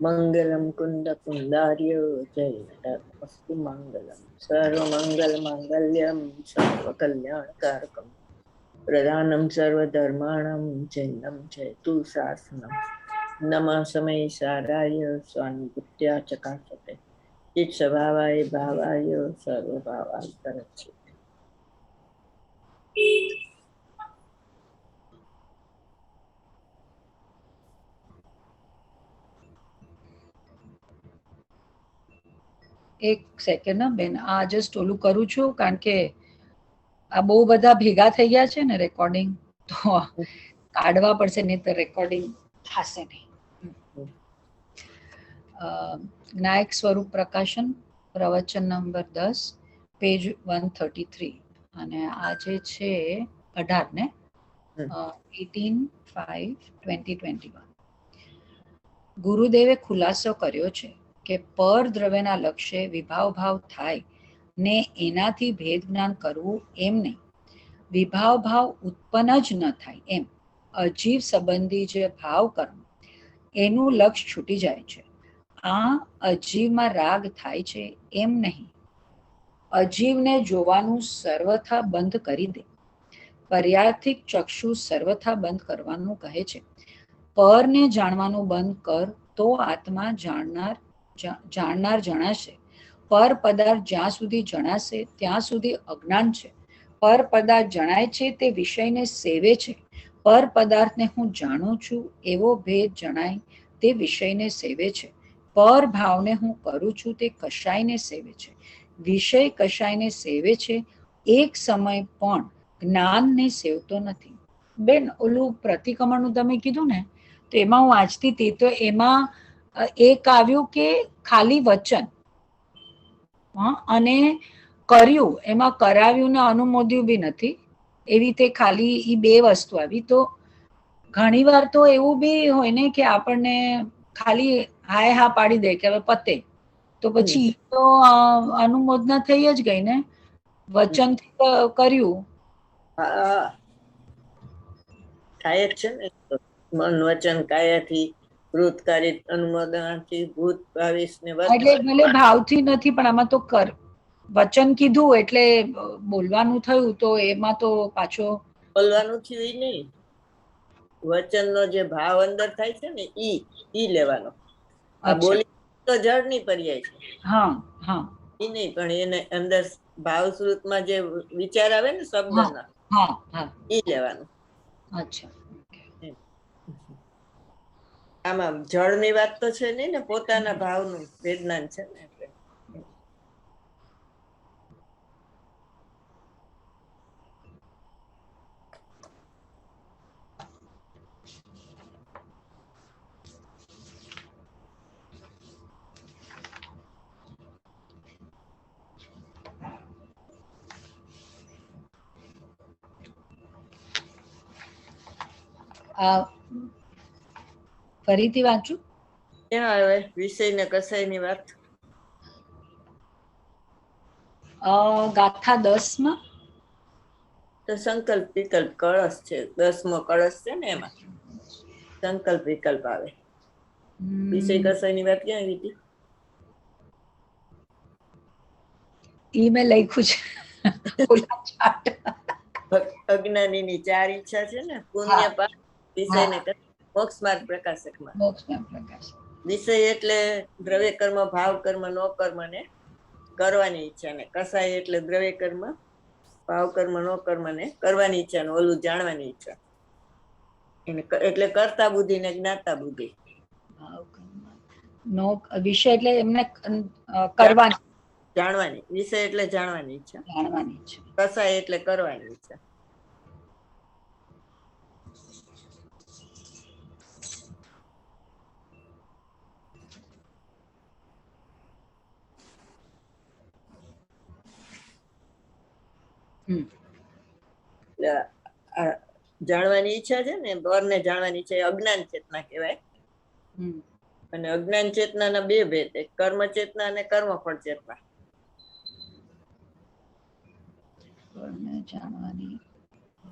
મંગલમ કુંદ કુંદાર્ય જય નમસ્તુ મંગલમ સર્વમંગલ માંગલ્યમ સર્વ કલ્યાણકારકમ પ્રધાનમ સર્વધર્માણમ જૈનમ જયતુ શાસનમ નમઃ સમય સારાય સ્વામી બુદ્ધ્યા ચકાસતે ચિત સ્વભાવાય ભાવાય સર્વભાવાય કરચ્છિ. એક સેકન્ડ બેન, આ જસ્ટ ઓલું કરું છું કારણ કે આ બહુ બધા ભેગા થઈ ગયા છે ને રેકોર્ડિંગ, તો કાઢવા પડશે, નહીં તો રેકોર્ડિંગ થશે નહીં. જ્ઞાયક સ્વરૂપ પ્રકાશન, પ્રવચન નંબર 10, પેજ 133, અને આ જે છે 18 ને 18/5/2021. ગુરુદેવે ખુલાસો કર્યો છે કે પર દ્રવ્યના લક્ષ્ય વિભાવ ભાવ થાય ને એનાથી ભેદ જ્ઞાન કરવું એમ નહીં, વિભાવ ભાવ ઉત્પન્ન જ ન થાય એમ અજીવ સંબંધી જે ભાવ કર્મ એનું લક્ષ્ય છૂટી જાય છે. આ અજીવમાં રાગ થાય છે એમ નહીં, અજીવને જોવાનું સર્વથા બંધ કરી દે. પર્યાર્થિક ચક્ષુ સર્વથા બંધ કરવાનું કહે છે. પરને જાણવાનું બંધ કર તો આત્મા જાણનાર જણાશે. પર પદાર્થ જ્યાં સુધી જણાશે ત્યાં સુધી અજ્ઞાન છે. પર પદાર્થ જણાય છે તે વિષયને સેવે છે. પર પદાર્થને હું જાણું છું એવો ભેદ જણાય તે વિષયને સેવે છે. પર ભાવને હું કરું છું તે કશાયને સેવે છે. વિષય કશાયને સેવે છે, એક સમય પણ જ્ઞાનને સેવતો નથી. બેન, ઓલું પ્રતિક્રમણનું તમે કીધું ને, તો એમાં હું વાંચતી હતી, તો એમાં એક આવ્યું કે ખાલી વચન અને કર્યું, એમાં કરાવ્યું ને અનુમોદ્યું બી નથી, એવી રીતે ખાલી એ બે વસ્તુ આવી. તો ઘણી વાર તો એવું બી હોય ને કે આપણને ખાલી હાય હા પાડી દે કે હવે પતે, તો પછી તો અનુમોદના થઈ જ ગઈ ને, વચનથી કર્યું. હા, થાય જ છે ને, મન વચન કાયાથી કૃતકારી અનુમોદનાથી ભૂત ભાવિશ ને એટલે ભલે ભાવથી નથી, પણ આમાં તો વચન કીધું એટલે બોલવાનું થયું, તો એમાં તો પાછો બોલવાનું થયું નહીં, વચનનો જે ભાવ અંદર થાય છે ને ઈ લેવાનો. આ બોલી તો જળ ની પર્યાય છે. હા હા, ઈ નહીં, પણ એને અંદર ભાવ સ્વરૂપમાં જે વિચાર આવે ને શબ્દના, હા હા, ઈ લેવાનું. અચ્છા, આમાં જળની વાત તો છે નહીં ને, પોતાના ભાવનું વેદનાન છે ને. એટલે ફરીથી વાંચું. ક્યાં આવે વિષય ને કસાય ની વાત? ગાથા 10 માં તો સંકલ્પ વિકલ્પ કળશ છે, 10મો કળશ છે ને, એમાં સંકલ્પ વિકલ્પ આવે. વિષય કસાય ની વાત ક્યાં આવી હતી? ઈ મેં લખ્યું છે અજ્ઞાની ની 4 ઈચ્છા છે ને, પુણ્ય પાપ, વિષય ને મોક્ષ માર્ગ પ્રકાશક માં. વિષય એટલે દ્રવ્ય કર્મ, ભાવ કર્મ, નો કર્મ ને કરવાની ઈચ્છા, ને કસાય એટલે દ્રવ્ય કર્મ, ભાવ કર્મ, નો કર્મ ને કરવાની ઈચ્છા, ને ઓલું જાણવાની ઈચ્છા. એટલે કરતા બુદ્ધિ ને જ્ઞાતા બુદ્ધિ. નો વિષય એટલે એમને કરવાની, જાણવાની. વિષય એટલે જાણવાની ઈચ્છા, જાણવાની ઈચ્છા. કસાય એટલે કરવાની ઈચ્છા. જાણવાની ઈચ્છા છે ને, બરને જાણવાની ઈચ્છા એ અજ્ઞાન ચેતના કહેવાય. અને અજ્ઞાન ચેતનાના બે ભેદ, એક કર્મ ચેતના અને કર્મફળ ચેતના.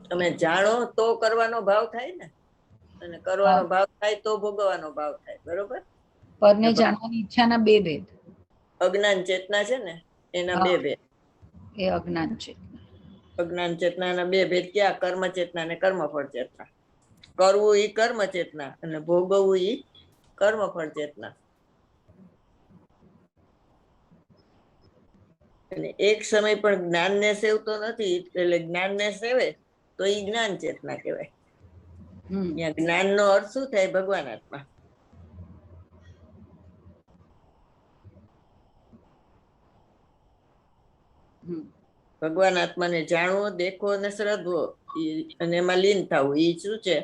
તમે જાણો તો કરવાનો ભાવ થાય ને, અને કરવાનો ભાવ થાય તો ભોગવવાનો ભાવ થાય, બરોબર? પરને જાણવાની ઈચ્છાના બે ભેદ. અજ્ઞાન ચેતના છે ને એના બે ભેદ. એ અજ્ઞાન ચેતના. અજ્ઞાન ચેતનાના બે ભેદ ક્યાં? કર્મ ચેતના અને કર્મફળ ચેતના. કરવું એ કર્મ ચેતના અને ભોગવવું એ કર્મફળ ચેતના. અને એક સમય પણ જ્ઞાનને સેવતો નથી, એટલે જ્ઞાનને સેવે તો એ જ્ઞાન ચેતના કહેવાય. ત્યાં જ્ઞાનનો અર્થ શું થાય? ભગવાન આત્મા. ભગવાન આત્માને જાણવો, દેખવો અને શ્રદ્ધવો અને એમાં લીન થવું, એ શું છે?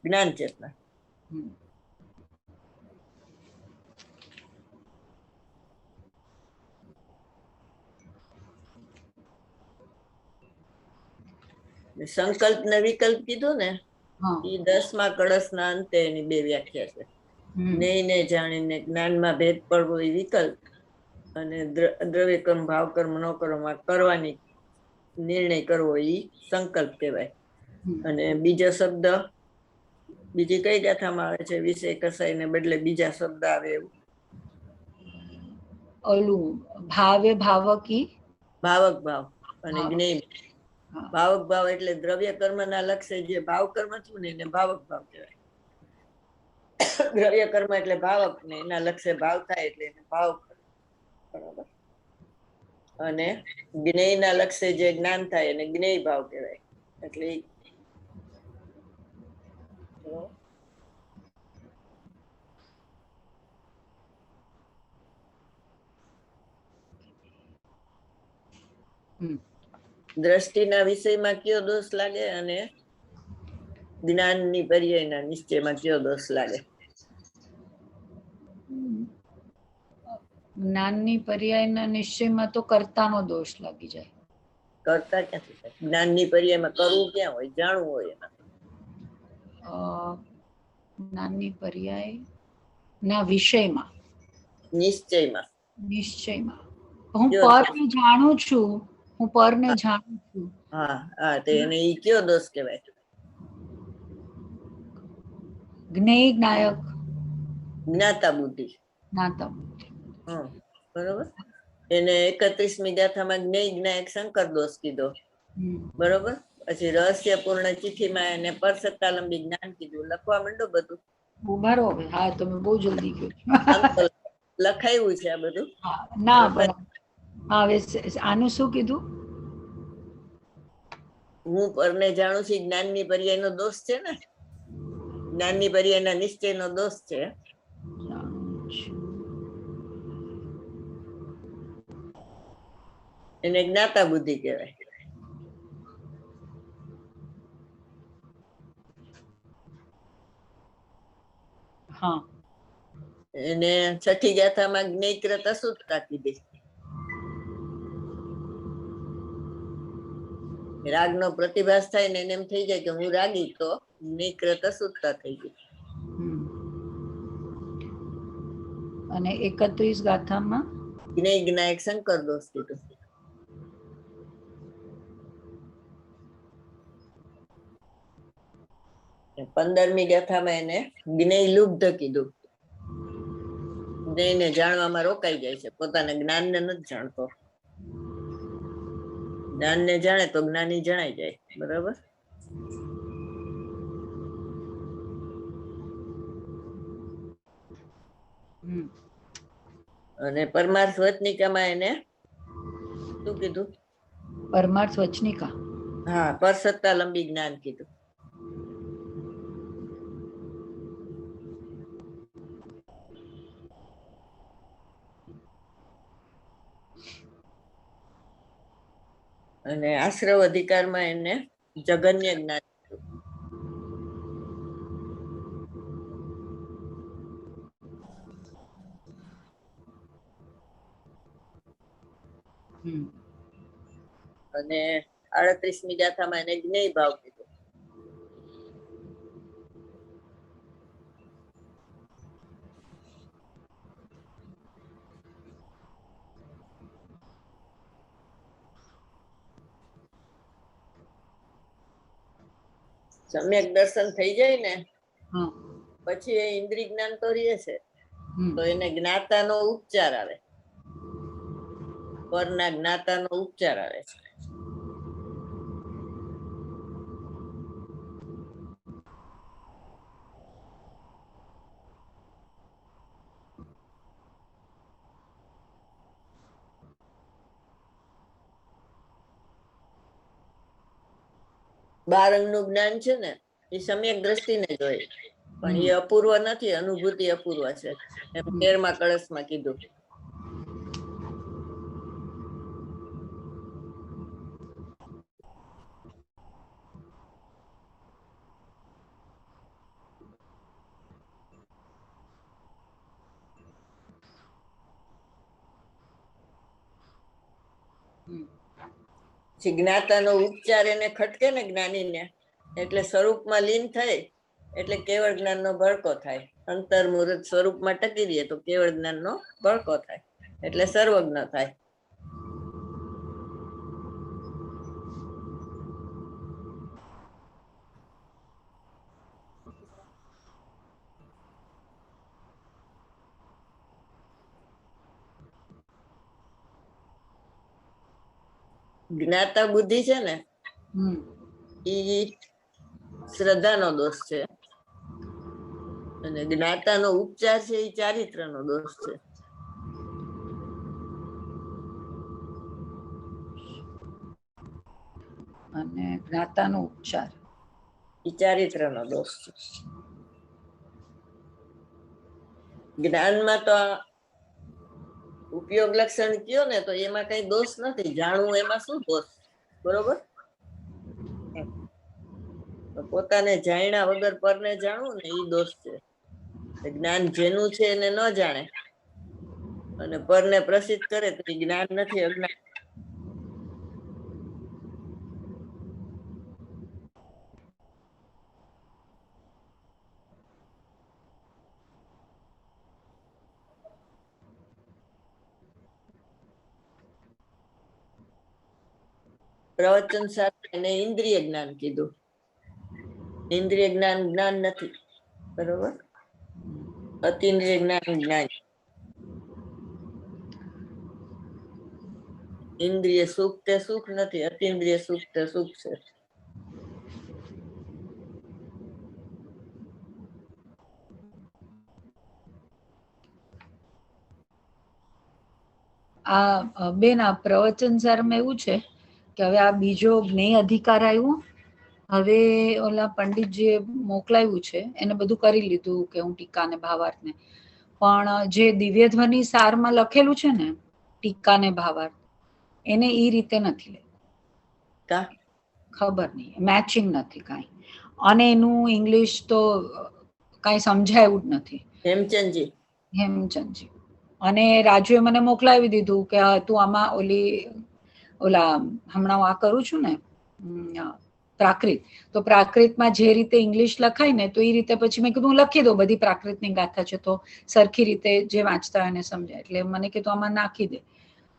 જ્ઞાન ચેતના. સંકલ્પ ને વિકલ્પ કીધું ને, એ 10મા કળશના અંતે એની બે વ્યાખ્યા છે. જ્ઞેયને જાણીને જ્ઞાનમાં ભેદ પડવો એ વિકલ્પ, અને દ્રવ્ય કર્મ ભાવ કર્મ ન કરવામાં કરવાની નિર્ણય કરવો એ સંકલ્પ કહેવાય. અને બીજો શબ્દ બીજી કઈ ગાથામાં આવે છે? વિષય કસાઈને બદલે બીજા શબ્દ આવે એવું. ઓલું ભાવે ભાવકી, ભાવક ભાવ અને જ્ઞેય. ભાવક ભાવ એટલે દ્રવ્ય કર્મના લક્ષ્ય જે ભાવ કર્મ થયું ને એને ભાવક ભાવ કહેવાય. દ્રવ્ય કર્મ એટલે ભાવક ને એના લક્ષ્ય ભાવ થાય એટલે એને ભાવ. બરાબર. અને જ્ઞેયના લક્ષ્ય જે જ્ઞાન થાય એને જ્ઞેય ભાવ કહેવાય. એટલે દ્રષ્ટિના વિષયમાં કયો દોષ લાગે અને જ્ઞાનની પર્યાયના નિશ્ચયમાં કયો દોષ લાગે? જ્ઞાનની પર્યાયના નિશ્ચયમાં તો કર્તાનો દોષ લાગી જાય. કરતા ક્યાંથી થાય? જ્ઞાનની પર્યાયમાં કરવું ક્યાં હોય? જાણવું હોય એના. જ્ઞાનની પર્યાય ના વિષયમાં, નિશ્ચયમાં. નિશ્ચયમાં હું પરને જાણું છું, હું પરને જાણું છું. હા હા, તો એને ઈ કયો દોષ કહેવાય? જ્ઞેય જ્ઞાયક, જ્ઞાતા બુદ્ધિ. જ્ઞાતા બુદ્ધિ. બરોબર. એને 31મી ગાથામાં જ્ઞેય જ્ઞાયક શંકર દોષ કીધો. બરોબર. પછી રહસ્યપૂર્ણ ચિઠ્ઠીમાં એને પરસત્તાલંબી જ્ઞાન કીધું. લખવા માંડો બધું. બરોબર. હા, તમે બહુ જલ્દી કહો. લખાયું છે આ બધું. ના પણ હવે આનું શું કીધું? હું પરને જાણું છું, જ્ઞાનની પર્યાયનો દોષ છે ને. જ્ઞાનની પર્યાયના નિશ્ચયનો દોષ છે. એને જ્ઞાતા બુદ્ધિ કહેવાય. હા. એને છઠ્ઠી ગાથામાં જ્ઞેયકૃત અશુદ્ધતા કીધી. રાગનો પ્રતિભાસ થાય ને એને એમ થઈ જાય કે હું રાગી, તો જ્ઞેયકૃત અશુદ્ધતા થઈ ગઈ. અને 31 ગાથામાં જ્ઞેય જ્ઞાયક શંકર દોષ કીધું. પંદરમી ગાથામાં એને જ્ઞેય લુબ્ધ કીધું. જ્ઞેયને જાણવામાં રોકાઈ જાય છે, પોતાના જ્ઞાનને નથી જાણતો. જ્ઞાનને જાણે તો જ્ઞાની જણાઈ જાય. બરાબર. અને પરમાર્થ વચનિકામાં એને શું કીધું? પરમાર્થ વચનિકા. હા, પરસત્તાલંબી જ્ઞાન કીધું. અને આશ્રવ અધિકારમાં એને જગન્ય જ્ઞાન. અને 38મી ગાથામાં એને જ્ઞેય ભાવ કીધું. સમ્યક દર્શન થઈ જાય ને પછી એ ઇન્દ્રિય જ્ઞાન તો રહે છે, તો એને જ્ઞાતાનો ઉપચાર આવે, પરના જ્ઞાતાનો ઉપચાર આવે છે. બારંગનું જ્ઞાન છે ને એ સમ્યક દ્રષ્ટિને જ હોય, પણ એ અપૂર્વ નથી, અનુભૂતિ અપૂર્વ છે, એમ 13મા કળશમાં કીધું. જ્ઞાતાનો ઉપચાર એને ખટકે ને જ્ઞાનીને, એટલે સ્વરૂપમાં લીન થાય એટલે કેવળ જ્ઞાનનો ભડકો થાય. અંતર્મુહૂર્ત સ્વરૂપમાં ટકી રહીએ તો કેવળ જ્ઞાનનો ભડકો થાય, એટલે સર્વજ્ઞ થાય. જ્ઞાતા બુદ્ધિ છે ને એ શ્રદ્ધાનો દોષ છે, અને જ્ઞાતાનો ઉપચાર છે એ ચારિત્રનો દોષ છે. અને જ્ઞાતાનો ઉપચાર એ ચારિત્રનો દોષ છે. જ્ઞાનમાં તો ઉપયોગ લક્ષણ કયો ને તો એમાં કઈ દોષ નથી, જાણવું એમાં શું દોષ, બરોબર? પોતાને જાણ્યા વગર પરને જાણવું ને એ દોષ છે. જ્ઞાન જેનું છે એને ન જાણે અને પરને પ્રસિદ્ધ કરે તો એ જ્ઞાન નથી, અજ્ઞાન. પ્રવચન સાથે એને ઇન્દ્રિય જ્ઞાન કીધું. ઇન્દ્રિય જ્ઞાન જ્ઞાન નથી, બરોબર? અતિન્દ્રિય જ્ઞાન જ્ઞાન. ઇન્દ્રિય સુખ તે સુખ નથી, અતિન્દ્રિય સુખ તે સુખ છે. આ બેન, આ પ્રવચન સારમાં એવું છે કે હવે આ બીજો જ્ઞેય અધિકાર આવ્યો, હવે ઓલા પંડિતજીએ મોકલાવ્યું છે એને બધું કરી લીધું કે હું ટીકા ને ભાવાર્થ ને, પણ જે દિવ્ય ધ્વનિ સારમાં લખેલું છે ને ટીકા ને ભાવાર્થ, એને એ રીતે નથી લેતું, ખબર નહીં, મેચિંગ નથી કાંઈ, અને એનું ઇંગ્લિશ તો કાંઈ સમજાયું જ નથી. હેમચંદજી અને રાજુએ મને મોકલાવી દીધું કે તું આમાં ઓલા હમણાં હું આ કરું છું ને પ્રાકૃત, તો પ્રાકૃતમાં જે રીતે ઇંગ્લિશ લખાય ને તો એ રીતે પછી મેં કીધું હું લખી દઉં, બધી પ્રાકૃતની ગાથા છે તો સરખી રીતે જે વાંચતા હોય એને સમજાય, એટલે મને કીધું આમાં નાખી દે.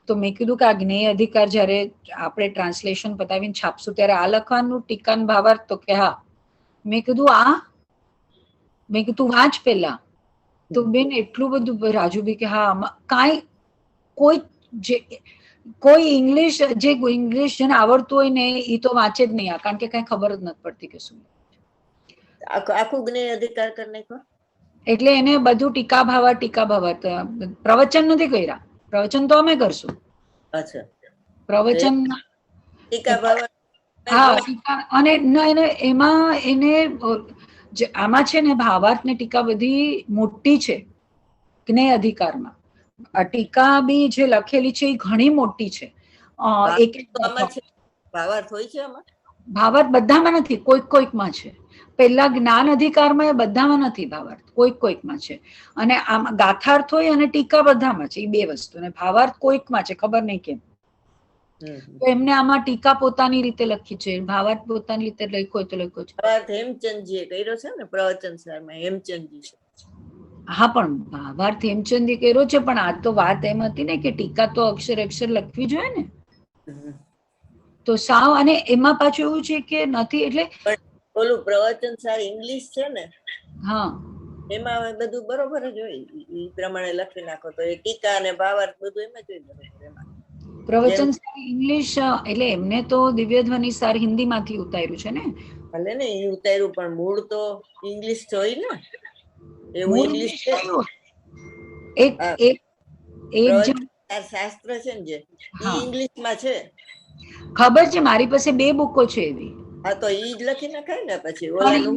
તો મેં કીધું કે આ જ્ઞેય અધિકાર જયારે આપણે ટ્રાન્સલેશન પતાવીને છાપશું ત્યારે આ લખવાનું ટીકા ને ભાવાર્થ, તો કે હા. મેં કીધું મેં કીધું વાંચ પેલા, તો બેન એટલું બધું રાજુભાઈ કે હા કાંઈ કોઈ ઇંગ્લિશ જેને આવડતું હોય ને એ તો વાંચે જ નહીં, કારણ કે કઈ ખબર જ નથી પડતી કે શું. આખું જ્ઞેય અધિકાર કરી નાખ્યો, એટલે એને બધું ટીકા ભાવા પ્રવચન નથી કર્યા, પ્રવચન તો અમે કરશું. અચ્છા, પ્રવચન ટીકા ભાવા, હા, અને એમાં એને આમાં છે ને ભાવાર્થ ને ટીકા બધી મોટી છે જ્ઞેય અધિકારમાં. ટીકા બી જે લખેલી છે એ ઘણી મોટી છે. ભાવાર્થ બધામાં નથી, કોઈકમાં છે. પેલા જ્ઞાન અધિકારમાં એ બધામાં નથી ભાવાર્થ, કોઈકમાં છે. અને આમ ગાથાર્થ હોય અને ટીકા બધામાં છે, એ બે વસ્તુ. અને ભાવાર્થ કોઈકમાં છે, ખબર નહીં કેમ. તો એમને આમાં ટીકા પોતાની રીતે લખી છે, ભાવાર્થ પોતાની રીતે લખ્યો હોય તો લખ્યો છે. હેમચંદજીએ કર્યો છે ને પ્રવચન સારમાં, હેમચંદજી છે. હા, પણ ભાવાર્થ હેમચંદી કર્યો છે, પણ આ તો વાત એમ હતી ને કે ટીકા તો અક્ષર લખવી જોઈએ ને, તો સાવ. અને એમાં પાછું એવું છે કે નથી, એટલે ઓલું પ્રવચન સાર ઇંગ્લિશ છે ને, હા, એમાં હવે બધું બરોબર જ હોય, એ પ્રમાણે લખી નાખો તો એ ટીકા અને ભાવાર્થ બધું એમ જ હોય બરોબર. એમાં પ્રવચન સાર ઇંગ્લિશ, એટલે એમને તો દિવ્યધ્વનિ સાર હિન્દીમાંથી ઉતાર્યું છે ને? ભલે ને એ ઉતાર્યું, પણ મૂળ તો ઇંગ્લિશ જ હોય ને. એવું મૂળ ઇંગ્લિશ છે. એક એક એક શાસ્ત્ર છે ને જે, એ હા ઇંગ્લિશમાં છે. ખબર છે, મારી પાસે 2 બુકો છે એવી. હા, તો ઈ જ લખી નખાય ને પછી પણ ઓલાનું.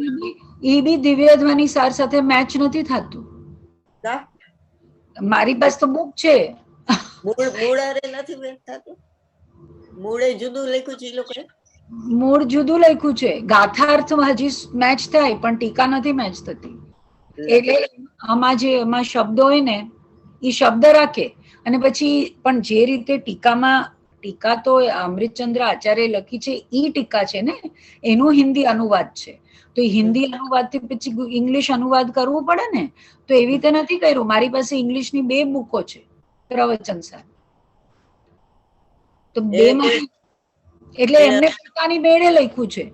એ બી દિવ્યધ્વનિ સાર સાથે મેચ નથી થતું. મારી પાસે તો બુક છે. મૂળ અરે નથી મેચ થતું. મૂળે જુદું લખ્યું છે એ લોકોએ. મૂળ જુદું લખ્યું છે, ગાથાર્થ હજી મેચ થાય પણ ટીકા નથી મેચ થતી. એટલે આમાં શબ્દો હોય ને એ શબ્દ રાખે, અને પછી પણ જે રીતે ટીકા તો અમૃતચંદ્ર આચાર્ય લખી છે ઈ ટીકા છે ને, એનું હિન્દી અનુવાદ છે. તો હિન્દી અનુવાદ થી પછી ઇંગ્લિશ અનુવાદ કરવું પડે ને, તો એવી રીતે નથી કર્યું. મારી પાસે ઇંગ્લિશની 2 બુકો છે પ્રવચન સાર. તો 2 માં એટલે એમને પોતાની મેળે લખ્યું છે.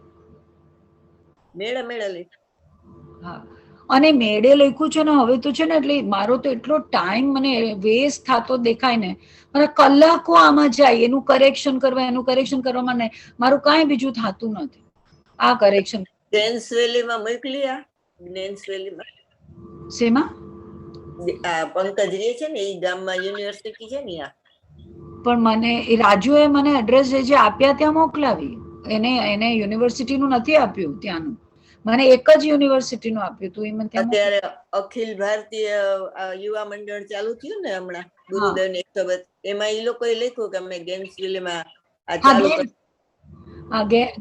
મેળે લખ્યું. હા, અને મેળે લખ્યું છે ને. હવે તો છે ને, એટલે મારો તો એટલો ટાઈમ મને વેસ્ટ થતો દેખાય ને, અને કલાકો આમાં જાય એનું કરેક્શન કરવામાં ને મારું કાંઈ બીજું થતું નથી. આ કરેક્શન જ્ઞાન વેલીમાં મોકલી, આ જ્ઞાન વેલીમાં શેમાં પંકજ રે છે ને, એ ગામમાં યુનિવર્સિટી છે ને. પણ મને એ રાજુએ મને એડ્રેસ જે આપ્યા ત્યાં મોકલાવી. એને યુનિવર્સિટીનું નથી આપ્યું ત્યાંનું, મને એક જ યુનિવર્સિટીનું આપ્યું હતું. એ મને ત્યાં અત્યારે અખિલ ભારતીય યુવા મંડળ ચાલુ થયું ને હમણાં, ગુરુદેવ ની 132, એમાં એ લોકોએ લખ્યું કે અમે ગેન્ટ્સવિલમાં આ ચાલુ કર્યું.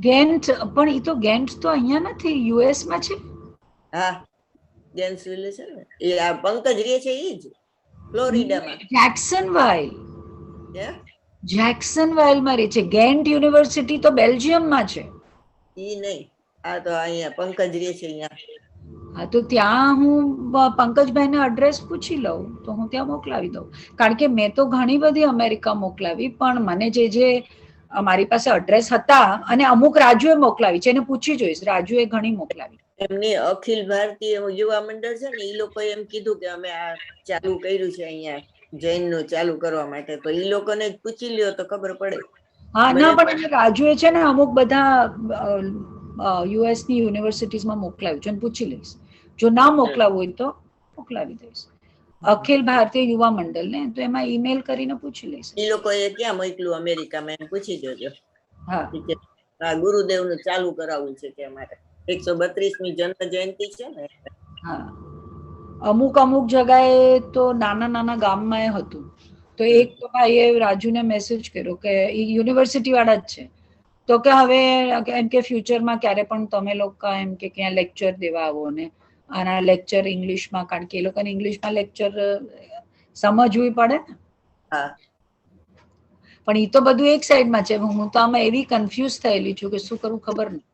ગેન્ટ, પણ એ તો ગેન્ટ તો અહીંયા નથી, યુએસ માં છે. હા, ગેન્ટ્સવિલ છે ને, એ આ પંકજ રે છે ઈ જ, ફ્લોરિડામાં. જેક્સનવાઇલમાં રહે છે. ગેન્ટ યુનિવર્સિટી તો બેલ્જિયમમાં છે. ઈ નહીં, આ તો અહીંયા પંકજ રે છે અહીંયા. હા, તો ત્યાં હું પંકજભાઈને એડ્રેસ પૂછી લઉં તો હું ત્યાં મોકલાવી દઉં. કારણ કે મેં તો ઘણી બધી અમેરિકા મોકલાવી, પણ મને જે મારી પાસે એડ્રેસ હતા, અને અમુક રાજુએ મોકલાવી છે, એને પૂછી જોઈશ. રાજુએ ઘણી મોકલાવી. એમની અખિલ ભારતીય યુવા મંડળ છે ને, એ લોકોએ એમ કીધું કે અમે આ ચાલુ કર્યું છે અહીંયા જૈન નું ચાલુ કરવા માટે, તો એ લોકોને જ પૂછી લ્યો તો ખબર પડે. હા, ના, પણ રાજુએ છે ને અમુક બધા યુએસ ની યુનિવર્સિટીઝમાં મોકલાવ્યું છે, પૂછી લઈશ. જો ના મોકલાવું હોય તો મોકલાવી દઈશ. અખિલ ભારતીય યુવા મંડળ ને, તો એમાં ઈમેલ કરીને પૂછી લઈશ. એ લોકોએ ક્યાં મોકલું અમેરિકામાં, એમ પૂછી જોજો. હા, ગુરુદેવ નું ચાલુ કરાવવું છે કે અમારે 132મી જન્મ જયંતિ છે ને. હા, અમુક જગાએ તો નાના ગામમાં હતું. તો એક તો ભાઈએ રાજુને મેસેજ કર્યો કે યુનિવર્સિટી વાળા જ છે, તો કે હવે એમ કે ફ્યુચરમાં ક્યારે પણ તમે લોકો એમ કે ક્યાં લેક્ચર દેવા આવો ને, આના લેક્ચર ઇંગ્લિશમાં, કારણ કે એ લોકોને ઇંગ્લિશમાં લેક્ચર સમજવી પડે ને. હા, પણ એ તો બધું એક સાઈડમાં છે. હું તો આમાં એવી કન્ફ્યુઝ થયેલી છું કે શું કરું ખબર નહીં.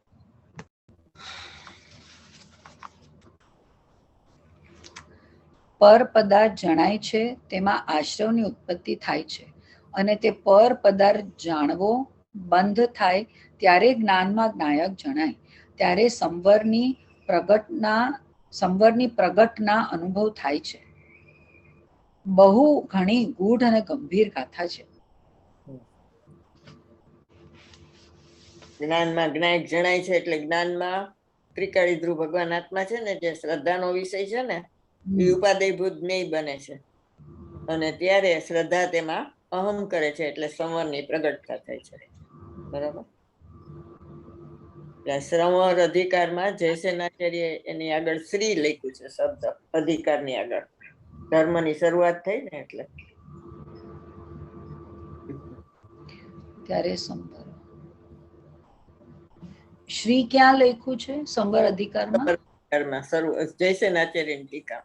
પર પદાર્થ જણાય છે, તેમાં આશ્રવની ઉત્પત્તિ થાય છે, અને તે પર પદાર્થ જાણવો બંધ થાય ત્યારે જ્ઞાનમાં જ્ઞાયક જણાય, ત્યારે સંવરની પ્રગટના અનુભવ થાય છે. બહુ ઘણી ગૂઢ અને ગંભીર ગાથા છે. જ્ઞાનમાં જ્ઞાયક જણાય છે, એટલે જ્ઞાનમાં ત્રિકાળી ધ્રુવ ભગવાન આત્મા છે ને, જે શ્રદ્ધાનો વિષય છે ને, એ ઉપાદેયભૂત જ્ઞેય બને છે, અને ત્યારે શ્રદ્ધા તેમાં અહમ કરે છે, એટલે સંવરની પ્રગટતા થાય છે. બરાબર. શ્રવણ અધિકારમાં જયસેનાચાર્ય એની આગળ શ્રી લખ્યું છે, શબ્દ અધિકારની આગળ. ધર્મની શરૂઆત થઈ ને એટલે ત્યારે સંવર શ્રી ક્યાં લખ્યું છે? સંવર અધિકારમાં જયસેનાચાર્યની ટીકા.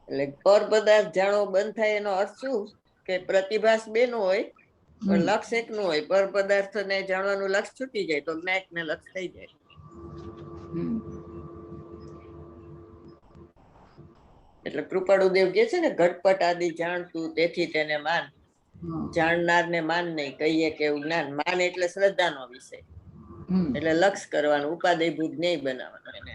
એટલે પર પદાર્થ જાણવો બંધ થાય એનો અર્થ શું કે પ્રતિભાસ બે નો હોય, પણ લક્ષ એકનું હોય, પર પદાર્થને જાણવાનું લક્ષ છૂટી જાય તો જ્ઞાયક ને લક્ષ થઈ જાય. એટલે કૃપાળુદેવ કે છે ને, ઘટપટ આદિ જાણતું તેથી તેને માન, જાણનાર ને માન નહીં, કહીએ કે એવું જ્ઞાન. માન એટલે શ્રદ્ધાનો વિષય, એટલે લક્ષ કરવાનું, ઉપાદેયભૂત જ્ઞેય બનાવવાનું એને.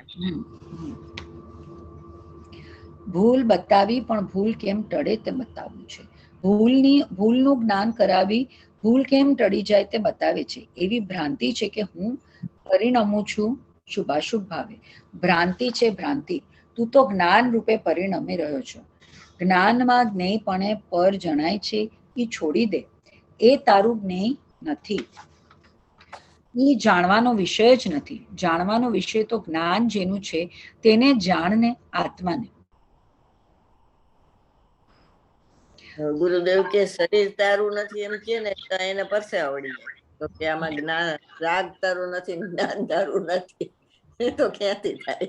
ભૂલ બતાવી પણ ભૂલ કેમ ટળે તે બતાવવું છે. ભૂલનું જ્ઞાન કરાવી ભૂલ કેમ ટળી જાય તે બતાવે છે. એવી ભ્રાંતિ છે કે હું પરિણમું છું શુભાશુભ ભાવે. ભ્રાંતિ છે ભ્રાંતિ, તું તો જ્ઞાન રૂપે પરિણમી રહ્યો છો. જ્ઞાનમાં જ્ઞેયપણે પર જણાય છે એ છોડી દે, એ તારું જ્ઞેય નથી. એ જાણવાનો વિષય જ નથી. જાણવાનો વિષય તો જ્ઞાન જેનું છે તેને જાણને, આત્માને. ગુરુદેવ કે શરીર તારું નથી એમ કે ને તો એને પરસે આવડી જાય. તો કે આમાં જ્ઞાન, રાગ તારું નથી, જ્ઞાન તારું નથી, એ તો ક્યાંથી થાય?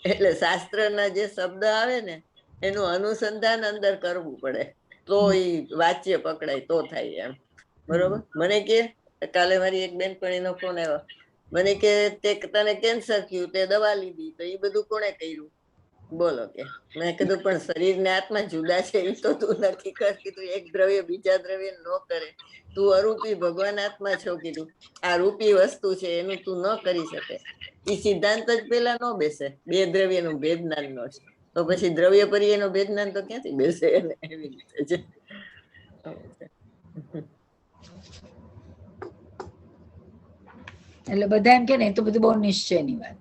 એટલે શાસ્ત્રના જે શબ્દ આવે ને એનું અનુસંધાન અંદર કરવું પડે, તો એ વાચ્ય પકડાય, તો થાય એમ. બરોબર. મને કે કાલે મારી એક બેનપણીનો ફોન આવ્યો, મને કે તને કેન્સર થયું, તે દવા લીધી, તો એ બધું કોણે કર્યું? બોલો કે. મેં કીધું પણ શરીર ને આત્મા જુદા છે, એ તો તું નથી કરતી. તું એક દ્રવ્ય બીજા દ્રવ્ય ન કરે. તું અરૂપી ભગવાન આત્મા છો કીધું. આ રૂપી વસ્તુ છે એનું તું ન કરી શકે. એ સિદ્ધાંત જ પેલા ન બેસે. બે દ્રવ્ય નું ભેદ જ્ઞાન નો છે, તો પછી દ્રવ્ય પર્યાય નો ભેદ જ્ઞાન તો ક્યાંથી બેસે? એવી રીતે છે. એટલે બધા એમ કે ને, એ તો બધું બહુ નિશ્ચયની વાત,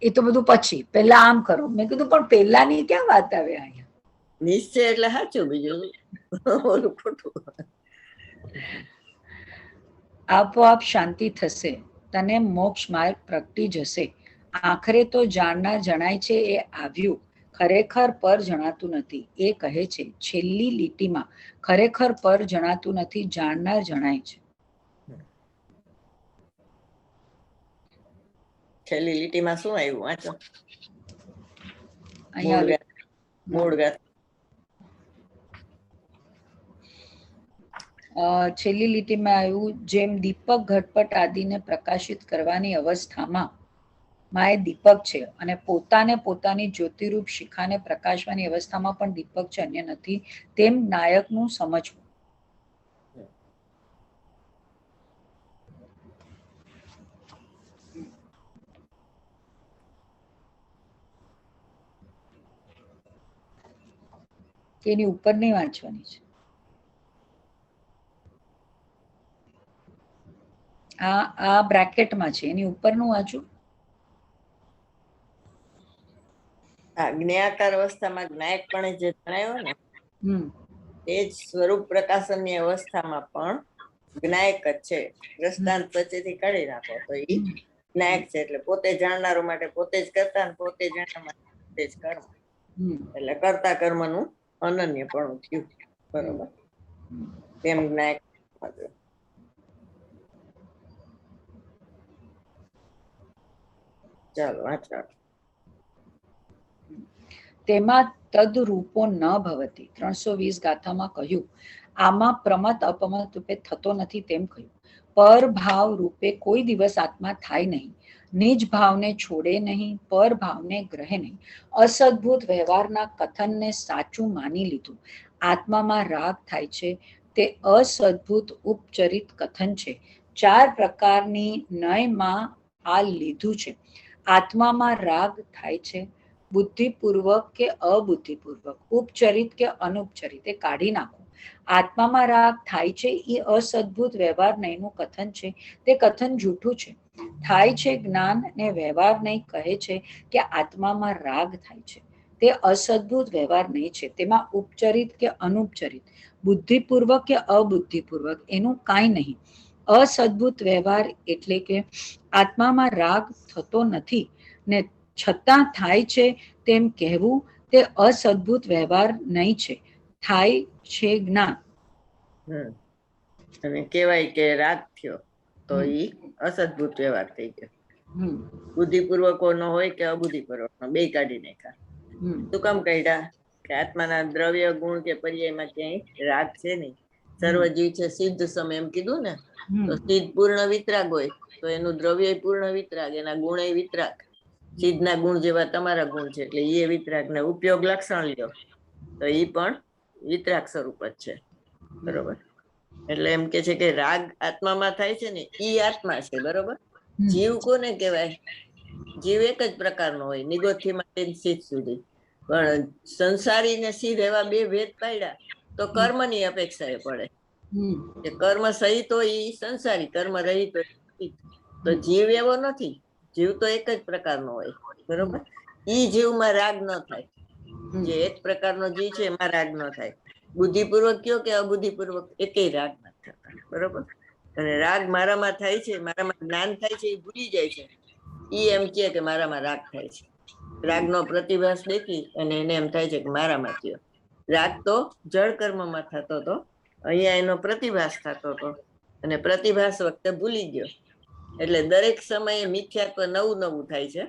એ તો બધું પછી, પેલા આમ કરો. મેં કીધું પણ પેલાની ક્યાં વાત આવે અહીંયા? નિશ્ચય એટલે સાચું, બીજું ઓલું ખોટું. આપોઆપ શાંતિ થશે, તને મોક્ષ માર્ગ પ્રગટી જશે. આખરે તો જાણનાર જણાય છે એ આવ્યું, ખરેખર પર જણાતું નથી. એ કહે છે છેલ્લી લીટીમાં, ખરેખર પર જણાતું નથી, જાણનાર જણાય છે. છેલ્લી લીટીમાં શું આવ્યું વાંચો. છેલ્લી લીટીમાં આવ્યું, જેમ દીપક ઘટપટ આદિને પ્રકાશિત કરવાની અવસ્થામાં એ દીપક છે, અને પોતાની જ્યોતિરૂપ શિખાને પ્રકાશવાની અવસ્થામાં પણ દીપક છે, અન્ય નથી, તેમ નાયકનું સમજવું. એની ઉપર નહીં વાંચવાની છે. આ બ્રેકેટમાં છે, એની ઉપરનું વાંચું. જ્ઞાકાર અવસ્થામાં જ્ઞાયકપણે જે જણાયો ને, એ જ સ્વરૂપ પ્રકાશનની અવસ્થામાં પણ જ્ઞાયક જ છે. દ્રષ્ટાંત પછીથી કાઢી નાખો તો એ જ્ઞાયક છે. એટલે પોતે જાણનારો માટે પોતે જ કરતા, પોતે જાણવા માટે પોતે જ કર્મ. એટલે કરતા કર્મનું અનન્યપણું થયું. બરોબર. તેમ જ્ઞાયક. ચાલો વાંચો. તેમાં તદરૂપો ન ભવતી, 320 ગાથામાં કહ્યું. આમાં પ્રમત અપમત રૂપે થતો નથી તેમ કહ્યું. પર ભાવ રૂપે કોઈ દિવસ આત્મા થાય નહીં. નિજ ભાવને છોડે નહીં, પર ભાવને ગ્રહે નહીં. અસદભૂત વ્યવહારના કથનને સાચું માની લીધું. આત્મામાં રાગ થાય છે તે અસદભૂત ઉપચરિત કથન છે. 4 પ્રકારની નયમાં આ લીધું છે. આત્મામાં રાગ થાય છે, બુદ્ધિપૂર્વક કે અબુદ્ધિપૂર્વક, ઉપચરિત કે અનુપચરિત, એ કાઢી નાખો. આત્મામાં રાગ થાય છે એ અસદભૂત વ્યવહાર નહીંનું કથન છે, તે કથન જૂઠું છે. થાય છે જ્ઞાન ને વ્યવહાર નહીં કહે છે કે આત્મામાં રાગ થાય છે, તે અસદભૂત વ્યવહાર નહીં છે. તેમાં ઉપચરિત કે અનુપચરિત, બુદ્ધિપૂર્વક કે અબુદ્ધિપૂર્વક, એનું કાંઈ નહીં. અસદભૂત વ્યવહાર એટલે કે આત્મામાં રાગ થતો નથી ને છતાં થાય છે તેમ કહેવું, તે અસદભૂત વ્યવહાર નહીં છે, થાય છે જ્ઞાન. અને કહેવાય કે રાગ થયો તો એ અસદભૂત વ્યવહાર થઈ ગયો. બુદ્ધિપૂર્વકો નો હોય કે અબુદ્ધિપૂર્વક નો, બે કાઢી નાખ્યા. શું કામ કાઢ્યા? કે આત્માના દ્રવ્ય ગુણ કે પર્યાયમાં ક્યાંય રાગ છે નહીં, સર્વજીવ છે સિદ્ધ સમ એમ કીધું ને, તો સિદ્ધ પૂર્ણ વિતરાગ હોય તો એનું દ્રવ્ય પૂર્ણ વિતરાગ, એના ગુણ વિતરાગ. સિદ્ધના ગુણ જેવા તમારા ગુણ છે એટલે એ વિતરાગ ને ઉપયોગ લક્ષણ લ્યો તો એ પણ વિતરાગ સ્વરૂપ જ છે. બરોબર. એટલે એમ કે છે કે રાગ આત્મામાં થાય છે ને ઈ આત્મા છે. બરોબર. જીવ કોને કહેવાય? જીવ એક જ પ્રકારનો હોય, નિગોથી માટે સિદ્ધ સુધી. પણ સંસારી ને સિદ્ધ એવા બે ભેદ પાડ્યા તો કર્મની અપેક્ષા એ પડે. કર્મ સહિત હોય એ સંસારી, કર્મ રહિત હોય સિદ્ધ. તો જીવ એવો નથી, જીવ તો એક જ પ્રકારનો હોય. બરોબર. ઈ જીવમાં રાગ ન થાય. જે એક પ્રકારનો જીવ છે એમાં રાગ ન થાય. બુદ્ધિપૂર્વક કયો કે અબુદ્ધિપૂર્વક એકેય રાગ નથી થતા. બરોબર. અને રાગ મારામાં થાય છે, મારામાં જ્ઞાન થાય છે, એ ભૂલી જાય છે. ઈ એમ કે મારામાં રાગ થાય છે. રાગનો પ્રતિભાસ દેખી અને એને એમ થાય છે કે મારામાં થયો. રાગ તો જળ કર્મમાં થતો હતો, અહીંયા એનો પ્રતિભાસ થતો હતો અને પ્રતિભાસ વખતે ભૂલી ગયો. એટલે દરેક સમયે મિથ્યાત્વ નવું નવું થાય છે.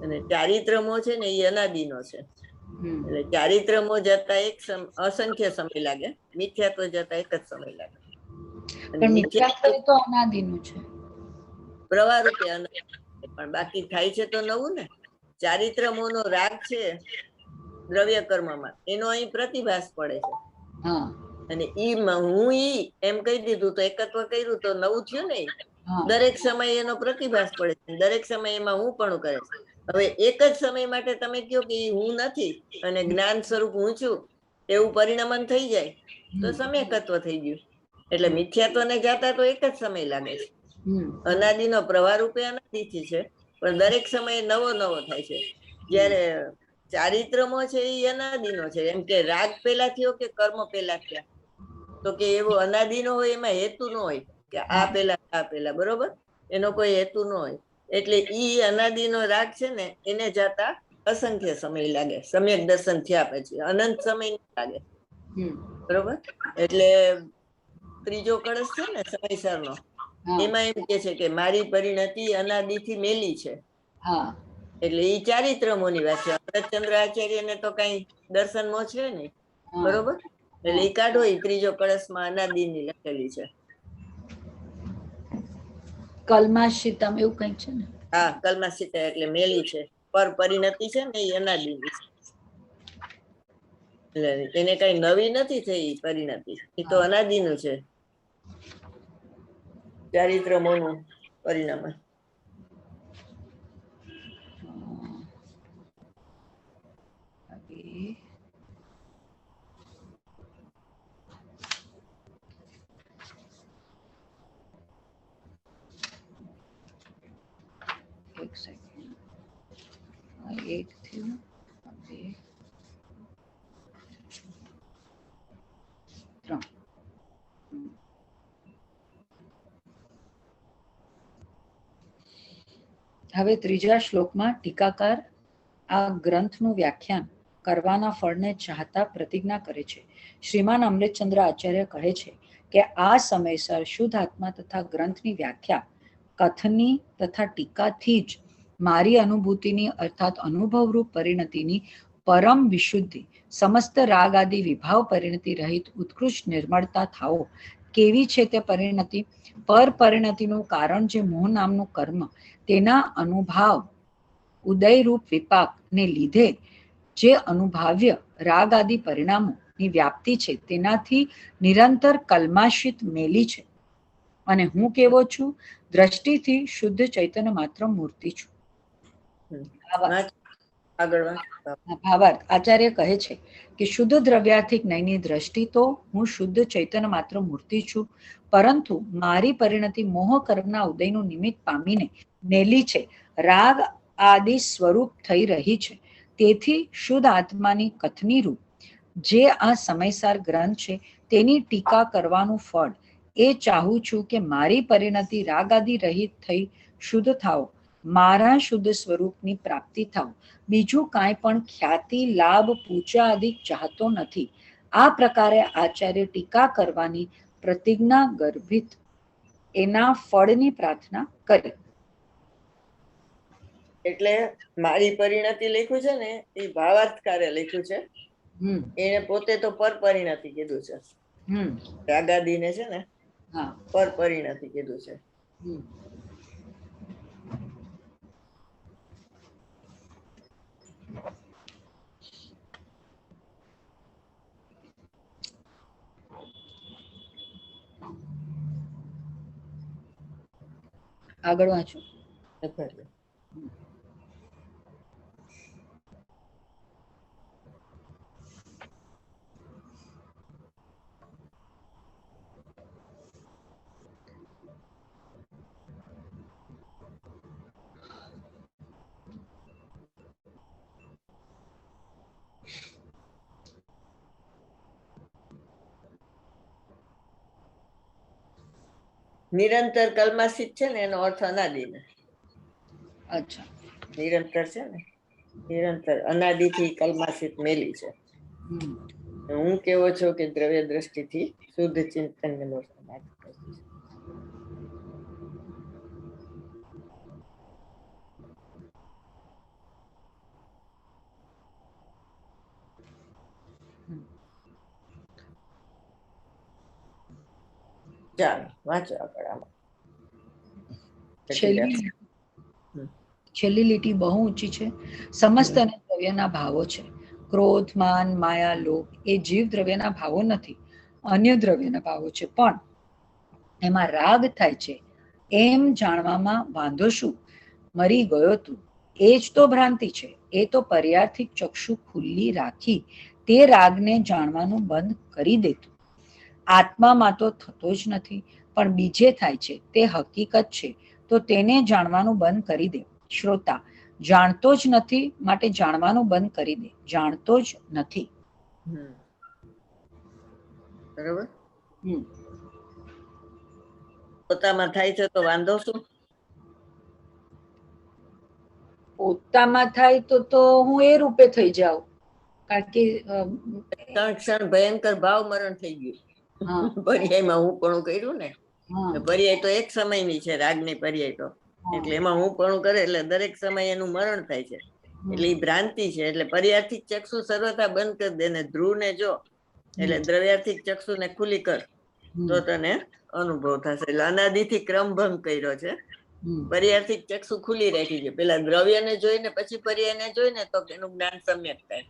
અને ચારિત્રમો છે ને એ અનાદિનો છે. એટલે ચારિત્રમો જતા અસંખ્ય સમય લાગે, મિથ્યાત્વ જતા એક જ સમય લાગે. પણ મિથ્યાત્વ તો અનાદિનું છે, પ્રવાહ રૂપે અનાદિ, પણ બાકી થાય છે તો નવું ને. ચારિત્રમોનો રાગ છે દ્રવ્ય કર્મમાં, એનો અહીં પ્રતિભાસ પડે છે. અને હું ઈ એમ કહી દીધું તો એકત્વ કર્યું તો નવું થયું ને. દરેક સમય એનો પ્રતિભાસ પડે છે, દરેક સમય એમાં હું પણ કરે છે. હવે એક જ સમય માટે તમે કહો કે હું નથી અને જ્ઞાન સ્વરૂપ હું છું એવું પરિણમન થઈ જાય તો સમ્યકત્વ થઈ ગયું. એટલે મિથ્યાત્વને જાતા તો એક જ સમય લાગે છે. અનાદિનો પ્રવાહ રૂપે અનાદિથી છે, પણ દરેક સમયે નવો નવો થાય છે. જયારે ચારિત્રમો છે એ અનાદિનો છે. એમ કે રાગ પેલા થયો કે કર્મ પેલા થયા, તો કે એવો અનાદિનો હોય એમાં હેતુ ન હોય કે આ પેલા. બરોબર. એનો કોઈ હેતુ ન હોય. એટલે ઈ અનાદિનો રાગ છે ને એને જાતા અસંખ્ય સમય લાગે, સમ્યક દર્શન થયા પછી અનંત સમય નહીં લાગે. બરોબર. એટલે ત્રીજો કળશ છે ને સમયસરનો, એમાં એમ કે છે કે મારી પરિણતિ અનાદિથી મેલી છે. એટલે ઈ ચારિત્રમોની વાત છે. ભરતચંદ્ર આચાર્યને તો કઈ દર્શનમાં છે નહીં. બરોબર. એટલે ઈ કાઢો, ઈ ત્રીજો કળશમાં અનાદિની લખેલી છે. કલ્માશિતમ એવું કઈક છે ને? હા, કલ્માશિતા એટલે મેલી છે. પર પરિણતિ છે ને એ અનાદિની છે. એટલે એને કઈ નવી નથી થઈ પરિણતિ, એ તો અનાદિનું છે ચારિત્રમોનું પરિણામ. એક સેકન્ડ, એક થયું, બે, ત્રણ. હવે ત્રીજા શ્લોકમાં ટીકાકાર આ ગ્રંથનું વ્યાખ્યાન કરવાના ફળને ચાહતા પ્રતિજ્ઞા કરે છે. શ્રીમાન અમૃતચંદ્ર આચાર્ય કહે છે કે આ સમયસર શુદ્ધ આત્મા તથા ગ્રંથની વ્યાખ્યા કથની તથા ટીકાથી જ મારી અનુભૂતિની અર્થાત અનુભવરૂપ પરિણતિની પરમ વિશુદ્ધિ, સમસ્ત રાગ આદિ વિભાવ પરિણતિ રહિત ઉત્કૃષ્ટ નિર્મળતા થાઓ. કેવી છે તે પરિણતિ? પર પરિણતિનું કારણ જે મોહ નામનું કર્મ, તેના અનુભાવ ઉદયરૂપ વિપાકને લીધે જે અનુભાવ્ય રાગ આદિ પરિણામોની વ્યાપ્તિ છે તેનાથી નિરંતર કલ્માશિત મેલી છે. અને હું કેવો છું? દ્રષ્ટિથી શુદ્ધ ચૈતન્ય માત્ર મૂર્તિ છું. ભાવાર્થ આચાર્ય કહે છે કે શુદ્ધ દ્રવ્યાર્થિક નયની દ્રષ્ટિ તો હું શુદ્ધ ચૈતન્ય માત્ર મૂર્તિ છું, પરંતુ મારી પરિણતિ મોહ કર્મના ઉદયનું નિમિત્ત પામીને મેલી છે, રાગ આદિ સ્વરૂપ થઈ રહી છે. તેથી શુદ્ધ આત્માની કથની રૂપ જે આ સમયસાર ગ્રંથ છે તેની ટીકા કરવાનું ફળ એ ચાહું છું કે મારી પરિણતિ રાગ આદિ રહિત થઈ શુદ્ધ થાઓ, મારા શુદ્ધ સ્વરૂપની પ્રાપ્તિ થાઓ. બીજું કાંઈ પણ ખ્યાતિ, લાભ, પૂજા આદિ ચાહતો નથી. આ પ્રકારે આચાર્ય ટીકા કરવાની પ્રતિજ્ઞા ગર્ભિત એના ફળની પ્રાર્થના કરી. એટલે મારી પરિણતિ લખ્યું છે ને એ ભાવાર્થકારે લખ્યું છે. એને પોતે તો પર પરિણતિ કીધું છે. રાગાદીને છે ને હા પર પરિણતિ કીધું છે. આગળ વાંચો. નિરંતર કલ્માસિત છે ને એનો અર્થ અનાદિને. અચ્છા. નિરંતર છે ને નિરંતર અનાદિથી કલ્માસિત મેલી છે. હું કેવો છો કે દ્રવ્ય દ્રષ્ટિથી શુદ્ધ ચિંતન ને મૂર્તમાં ચાલો વાંચો આગળ આમાં. છેલ્લી લીટી બહુ ઊંચી છે. સમસ્ત અને દ્રવ્યના ભાવો છે. ક્રોધ, માન, માયા, લોભ એ જીવ દ્રવ્યના ભાવો નથી, અન્ય દ્રવ્યના ભાવો છે. પણ એમાં રાગ થાય છે એમ જાણવામાં વાંધો શું? મરી ગયો તું, એ જ તો ભ્રાંતિ છે. એ તો પર્યાર્થિક ચક્ષુ ખુલ્લી રાખી તે રાગને જાણવાનું બંધ કરી દેતું. આત્મામાં તો થતો જ નથી, પણ બીજે થાય છે, તે હકીકત છે. તો તેને જાણવાનું બંધ કરી દે. શ્રોતા, જાણતો જ નથી માટે જાણવાનું બંધ કરી દે. જાણતો જ નથી. બરોબર. પોતામાં થાય છે તો વાંધો શું? પોતામાં થાય તો હું એ રૂપે થઈ જાઉં, કારણ કે ક્ષણ ભયંકર ભાવ મરણ થઈ ગયું. પર્યાયમાં હું પણ કર્યું ને, પર્યાય તો એક સમયની છે, રાગની પર્યાય તો, એટલે એમાં હું પણ કરે એટલે દરેક સમય એનું મરણ થાય છે. એટલે એ ભ્રાંતિ છે. એટલે પર્યાર્થિક ચક્ષુ સર્વથા બંધ કરી દે ને ધ્રુવ ને જો, એટલે દ્રવ્યાર્થિક ચક્ષુ ને ખુલ્લી કર તો તને અનુભવ થશે. એટલે અનાદિથી ક્રમભંગ કર્યો છે. પર્યાર્થિક ચક્ષુ ખુલ્લી રાખી છે. પેલા દ્રવ્યને જોઈને પછી પર્યાયને જોઈને તો એનું જ્ઞાન સમ્યક થાય.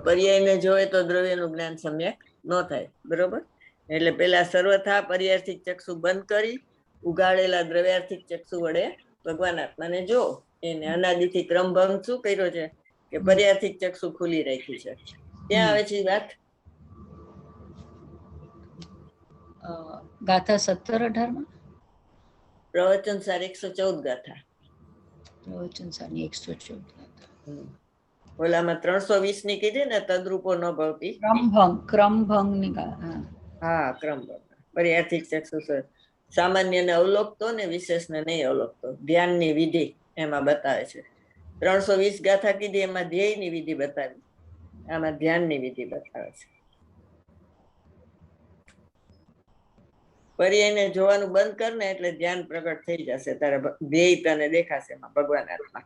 પર્યાયને જોવે તો દ્રવ્યનું જ્ઞાન સમ્યક ન થાય. બરોબર. એટલે પેલા સર્વથા પર્યાર્થિક ચક્ષુ બંધ કરી ઉગાડેલા દ્રવ્યાર્થિક ચક્ષુ વડે ભગવાન આત્માને જો. એને અનાદિથી ક્રમભંગ શું કર્યો છે કે પર્યાર્થિક ચક્ષુ ખુલ્લી રાખી છે. ક્યાં આવે છે વાત? ગાથા 17-18 માં. પ્રવચન સાર 114 ગાથા. પ્રવચન સારની 114. ઓલામાં 320 ની કીધી ને તદ્રુપો ન ભવતી. ક્રમભંગ ની. હા, ક્રમભંગ. પર્યાર્થિક ચક્ષુ સામાન્યને અવલોકતો ને વિશેષને નહીં અવલોકતો. ધ્યાનની વિધિ એમાં બતાવે છે. 320 ગાથા કીધી એમાં ધ્યેયની વિધિ બતાવી, આમાં ધ્યાનની વિધિ બતાવે છે. પર્યાયને જોવાનું બંધ કર ને એટલે ધ્યાન પ્રગટ થઈ જશે. તારે ધ્યેય તને દેખાશે એમાં ભગવાન આત્મા.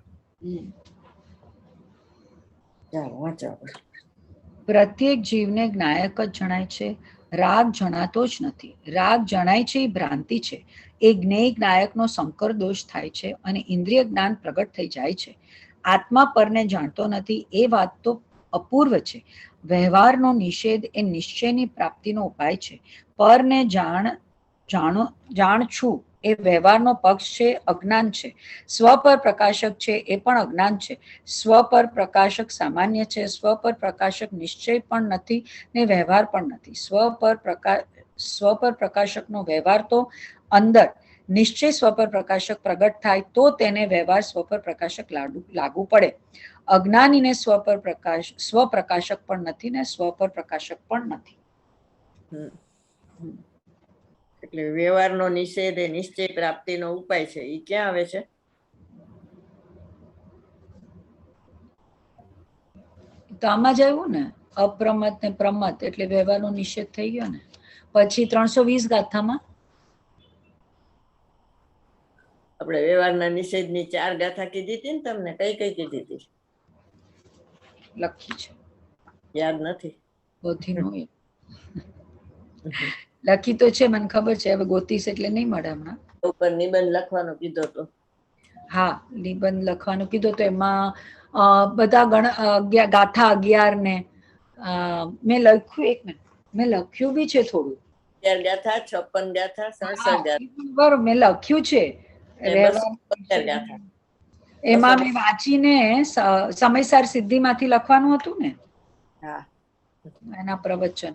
ચાલો વાંચો. પ્રત્યેક જીવને જ્ઞાયક જ જણાય છે. રાગ જણાતો જ નથી. રાગ જણાય છે એ ભ્રાંતિ છે. એ જ્ઞેય જ્ઞાયકનો સંકર દોષ થાય છે અને ઇન્દ્રિય જ્ઞાન પ્રગટ થઈ જાય છે. આત્મા પરને જાણતો નથી એ વાત તો અપૂર્વ છે. વ્યવહારનો નિષેધ એ નિશ્ચયની પ્રાપ્તિનો ઉપાય છે. પરને જાણ છું એ વ્યવહારનો પક્ષ છે, અજ્ઞાન છે. સ્વ પર પ્રકાશક છે એ પણ અજ્ઞાન છે. સ્વ પર પ્રકાશક સામાન્ય છે. સ્વ પર પ્રકાશક નિશ્ચય પણ નથી ને વ્યવહાર પણ નથી. સ્વ પર પ્રકાશકનો વ્યવહાર તો અંદર, નિશ્ચય સ્વ પર પ્રકાશક પ્રગટ થાય તો તેને વ્યવહાર સ્વ પર પ્રકાશક લાગુ પડે. અજ્ઞાનીને સ્વ પ્રકાશક પણ નથી ને સ્વ પર પ્રકાશક પણ નથી. એટલે વ્યવહારનો નિષેધ એ નિશ્ચય પ્રાપ્તિનો ઉપાય છે. એ ક્યાં આવે છે? તો આમાં જ આવ્યું ને, અપ્રમત ને પ્રમત એટલે વ્યવહારનો નિષેધ થઈ ગયો ને. પછી 320 ગાથામાં આપણે વ્યવહારના નિષેધની 4 ગાથા કીધી હતી ને તમને. કઈ કઈ કીધી હતી? લખી છે, યાદ નથી. બધી નો લખી તો છે, મને ખબર છે, હવે ગોતીશ એટલે નહીં મળે હમણાં. ઉપર નિબંધ લખવાનો કીધો તો. હા, નિબંધ લખવાનું કીધું તો એમાં બધા ગાથા 11 ને મેં લખ્યું, એક મિનિટ, મેં લખ્યું બી છે થોડું. 11 ગાથા, 56 ગાથા, 67 ગાથા. બરોબર, મેં લખ્યું છે. ગાથા એમાં મેં વાંચીને સમયસર સિદ્ધિમાંથી લખવાનું હતું ને. હા, એના પ્રવચન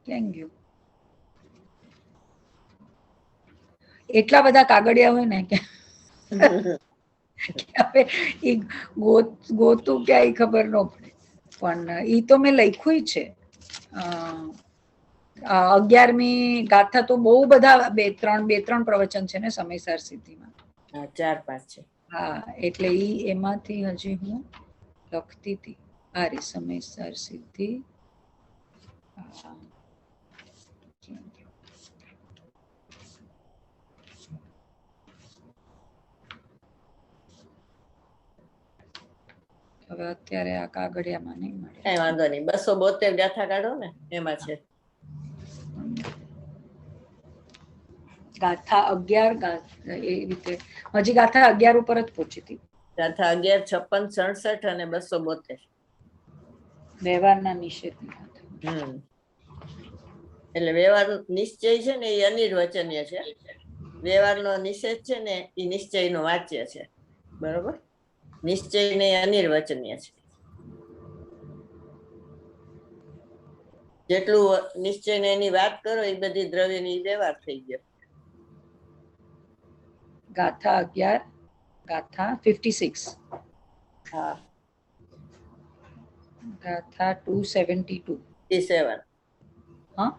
ક્યાં ગયું? એટલા બધા કાગળિયા હોય ને કે હવે એ ગોતું ક્યાંય ખબર ન પડે. પણ ઈ તો મેં લખ્યું છે. 11મી ગાથા તો બહુ બધા, બે ત્રણ પ્રવચન છે ને સમયસર સિદ્ધિમાં. 4-5 છે. હા, એટલે એમાંથી હજી હું લખતી હતી. આ રે સમયસર સિદ્ધિ. હવે અત્યારે આ કાગળિયામાં નહીં મળે. કઈ વાંધો નહીં, 272 ગાથા કાઢો ને, એમાં છે. ગાથા 11 એ રીતે હજી ગાથા 11 ઉપર જ પહોંચી હતી. ગાથા 11, 56, 67 અને 272 વ્યવહારના નિષેધની ગાથા. એટલે વ્યવહાર નિશ્ચય છે ને એ અનિર્વચનીય છે. વ્યવહારનો નિષેધ છે ને એ નિશ્ચયનો વાચ્ય છે. બરોબર, નિશ્ચય ને અનિર્વચનીય છે. જેટલું નિશ્ચય ને એની વાત કરો એ બધી દ્રવ્યની વ્યવહાર થઈ ગયો. ગાથા 11, ગાથા 56. હા, ગાથા 272. 67. હા,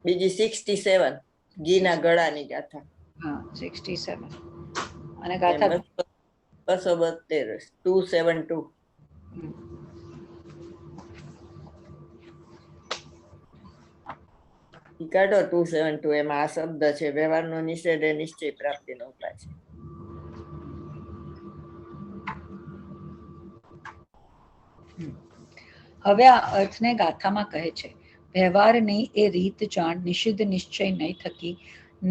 બીજી 67 ઘીના ગળાની ગાથા. હા, 67. અને ગાથા 272, 272. કાઢો 272. એમાં આ શબ્દ છે, વ્યવહારનો નિષેધ એ નિશ્ચય પ્રાપ્તિનો ઉપાય છે. હવે આ અર્થને ગાથામાં કહે છે. વ્યવહારની એ રીત જાણ નિષિદ્ધ નિશ્ચય નહીં થકી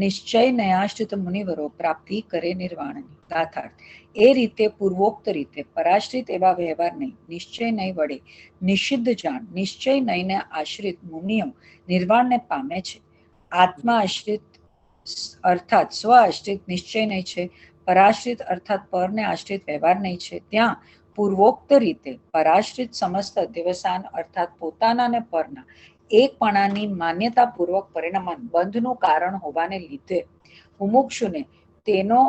નિશ્ચય નયાશ્રિત મુનિવરો પ્રાપ્તિ કરે નિર્વાણની. ગાથાર્થ એ રીતે પૂર્વોક્ત રીતે પરાશ્રિત એવા વ્યવહાર નહીં, નિશ્ચય નહીં વડે નિષિદ્ધ જાણ નિશ્ચય નહીંને આશ્રિત મુનિઓ નિર્વાણને પામે છે. આત્મા આશ્રિત અર્થાત સ્વ આશ્રિત નિશ્ચય નહીં છે, પરાશ્રિત અર્થાત પરને આશ્રિત વ્યવહાર નહીં છે. ત્યાં પૂર્વોક્ત રીતે પરાશ્રિત સમસ્ત અધ્યવસાન અર્થાત પોતાના ને પરના એકપણાની માન્યતાપૂર્વક પરિણમન બંધનું કારણ હોવાને લીધે મુમુક્ષુને તેનો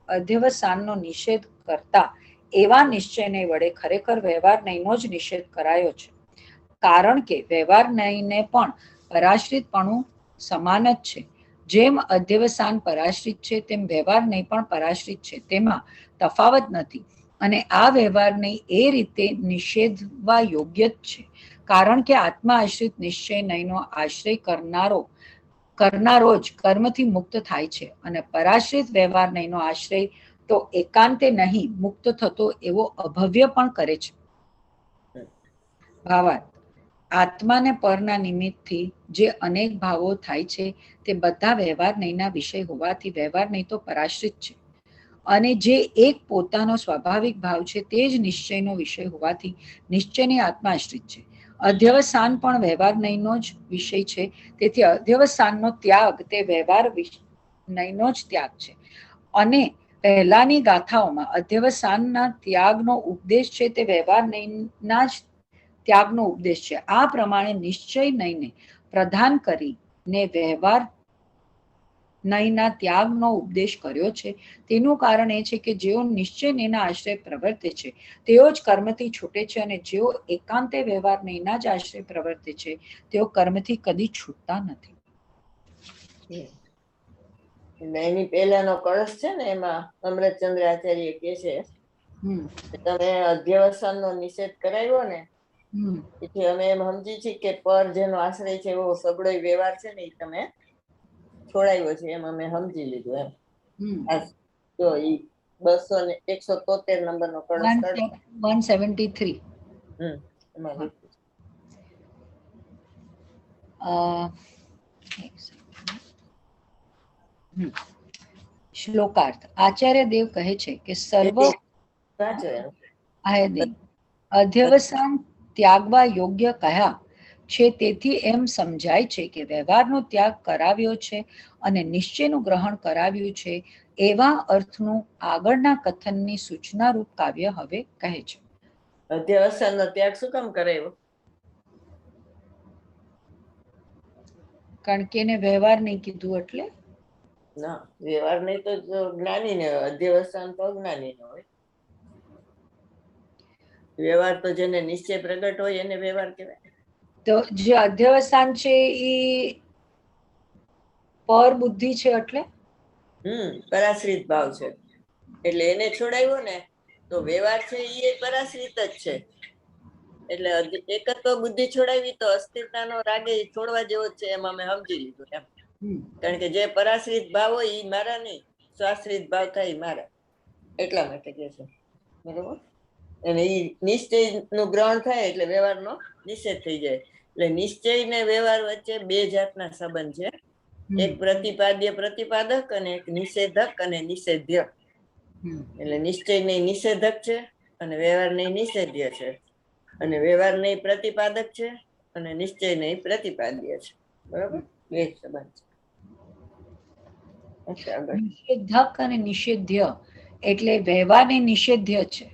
અધ્યવસાનનો નિષેધ કરતા એવા નિશ્ચયને વડે ખરેખર વ્યવહાર નહીંનો જ નિષેધ કરાયો છે. કારણ કે વ્યવહાર નહીંને પણ પરાશ્રિતપણું સમાન જ છે. જેમ અધ્યવસાન પરાશ્રિત છે તેમ વ્યવહાર નહીં પણ પરાશ્રિત છે, તેમાં તફાવત નથી. અને આ વ્યવહાર નહીં એ રીતે નિષેધવા યોગ્ય જ છે. કારણ કે આત્મા આશ્રિત નિશ્ચય નહીંનો આશ્રય કરનારો જ કર્મથી મુક્ત થાય છે, અને પરાશ્રિત વ્યવહાર નહીંનો આશ્રય તો એકાંતે નહીં મુક્ત થતો એવો અભવ્ય પણ કરે છે. ભાવાર્થ આત્માને પરના નિમિત્તથી જે અનેક ભાવો થાય છે તે બધા વ્યવહાર નહીંના વિષય હોવાથી વ્યવહાર નહીં તો પરાશ્રિત છે, અને જે એક પોતાનો સ્વાભાવિક ભાવ છે તે જ નિશ્ચયનો વિષય હોવાથી નિશ્ચયની આત્મા આશ્રિત છે. અધ્યવસાન પણ વ્યવહાર નહીંનો જ વિષય છે, તેથી અધ્યવસાનનો ત્યાગ તે વ્યવહાર નહીંનો જ ત્યાગ છે. અને પહેલાની ગાથાઓમાં અધ્યવસાનના ત્યાગનો ઉપદેશ છે તે વ્યવહાર નહીંના જ ત્યાગનો ઉપદેશ છે. આ પ્રમાણે નિશ્ચય નહીંને પ્રધાન કરીને વ્યવહાર નહીંના ત્યાગનો ઉપદેશ કર્યો છે. તેનું કારણ એ છે કે જેઓ નિશ્ચય નહીંના આશ્રય પ્રવર્તે છે તેઓ જ કર્મથી છૂટે છે, અને જેઓ એકાંતે વ્યવહાર નહીંના જ આશ્રય પ્રવર્તે છે તેઓ કર્મથી કદી છૂટતા નથી. એની પહેલાનો કળશ છે ને એમાં અમૃતચંદ્ર આચાર્ય કે છે તમે અધ્યવસાનનો નિષેધ કરાવ્યો ને, એટલે અમે એમ સમજી છીએ કે પર જેનો આશ્રય છે એવો સગળો વ્યવહાર છે ને એ તમે છોડાવ્યો છે, એમ અમે સમજી લીધું. એમ તો ઈ 173 નંબરનો કળશ 173. એક second. શ્લોકાર્થ. આચાર્ય દેવ કહે છે કે સર્વ અધ્યવસાન ત્યાગવા યોગ્ય કયા છે, તેથી એમ સમજાય છે કે વ્યવહારનો ત્યાગ કરાવ્યો છે અને નિશ્ચયનું ગ્રહણ કરાવ્યું છે. એવા અર્થનું આગળના કથનની સૂચના રૂપ કાવ્ય હવે કહે છે. અધ્યવસાનનો ત્યાગ શું કામ કરાવ્યો? કારણ કે એને વ્યવહાર નહીં કીધું એટલે. ના, વ્યવહાર નહીં તો જ્ઞાની ને હોય, અધ્યવસાન તો અજ્ઞાની ને હોય. વ્યવહાર તો જેને નિશ્ચય પ્રગટ હોય એને વ્યવહાર કહેવાય. તો જે અધ્યવસાન છે એ પર બુદ્ધિ છે એટલે પરાશ્રિત ભાવ છે, એટલે એને છોડાવ્યો ને તો વ્યવહાર છે એ પરાશ્રિત જ છે. એટલે એકત્વ બુદ્ધિ છોડાવી તો અસ્થિરતાનો રાગે છોડવા જેવો જ છે, એમાં મેં સમજી લીધું એમ. કારણ કે જે પરાશ્રિત ભાવ હોય એ મારા નહીં, સ્વાશ્રિત ભાવ થાય મારા, એટલા માટે કે છે. બરોબર. અને એ નિશ્ચય નું ગ્રહણ થાય એટલે વ્યવહારનો નિષેધ થઈ જાય. એટલે નિશ્ચય ને વ્યવહાર વચ્ચે બે જાતના સંબંધ છે, એક પ્રતિપાદ્ય પ્રતિપાદક અને એક નિષેધક અને નિષેધ્ય. એટલે નિશ્ચય નહીં નિષેધક છે અને વ્યવહાર નહીં નિષેધ્ય છે, અને વ્યવહાર નહીં પ્રતિપાદક છે અને નિશ્ચય નહીં પ્રતિપાદ્ય છે. બરોબર, બે સંબંધ છે. નિષેધક અને નિષેધ્ય એટલે વ્યવહાર ને નિષેધ્ય છે